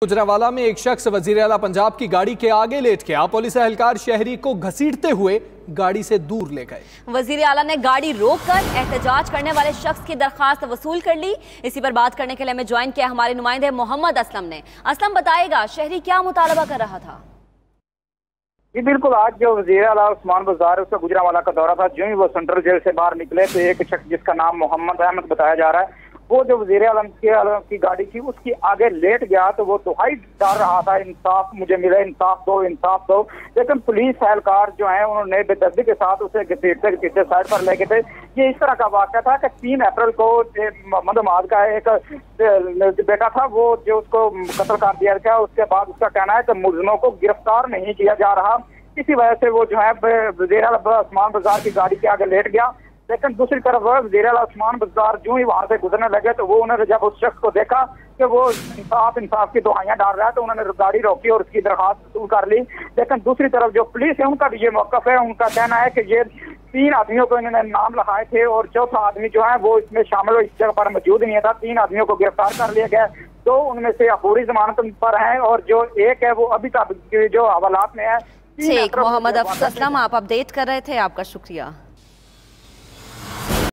गुजरांवाला में एक शख्स वजीर आला पंजाब की गाड़ी के आगे लेट गया। पुलिस एहलकार शहरी को घसीटते हुए गाड़ी से दूर ले गए। वजीर आला ने गाड़ी रोककर एहतजाज करने वाले शख्स की दरखास्त वसूल कर ली। इसी पर बात करने के लिए हमें ज्वाइन किया हमारे नुमाइंदे मोहम्मद असलम ने। असलम बताएगा शहरी क्या मुतालबा कर रहा था? जी बिल्कुल, आज जो वजीर आला उस्मान बुज़दार उसका गुजरांवाला का दौरा था। जो ही वो सेंट्रल जेल से बाहर निकले तो एक शख्स जिसका नाम मोहम्मद अहमद बताया जा रहा है, वो जो वजीर आलम की गाड़ी थी उसकी आगे लेट गया तो वो दुहाई डाल रहा था, इंसाफ मुझे मिले, इंसाफ दो, इंसाफ दो। लेकिन पुलिस एहलकार जो है उन्होंने बेदर्दी के साथ उसे घसीटते साइड पर ले गए थे। ये इस तरह का वाक़या था कि 3 अप्रैल को मोहम्मद अमाद का एक बेटा था, वो जो उसको कत्ल कर दिया गया। उसके बाद उसका कहना है कि मुलजिमों को गिरफ्तार नहीं किया जा रहा, इसी वजह से वो जो है वजीर आला उस्मान बुज़दार की गाड़ी के आगे लेट गया। लेकिन दूसरी तरफ वजीर आला उस्मान बुज़दार जो ही वहां से गुजरने लगे तो वो उन्होंने जब उस शख्स को देखा कि वो इंसाफ की दुहाइयां डाल रहा है तो उन्होंने गाड़ी रोकी और उसकी दरखास्त वसूल कर ली। लेकिन दूसरी तरफ जो पुलिस है उनका भी ये मौक़िफ़ है, उनका कहना है कि ये 3 आदमियों को इन्होंने नाम लगाए थे और चौथा आदमी जो है वो इसमें शामिल हो, इस जगह पर मौजूद नहीं था। 3 आदमियों को गिरफ्तार कर लिया गया, 2 उनमें से अपूरी जमानत पर हैं और जो एक है वो अभी तक जो हवालात में है। ठीक, मोहम्मद असलम आप अपडेट कर रहे थे, आपका शुक्रिया।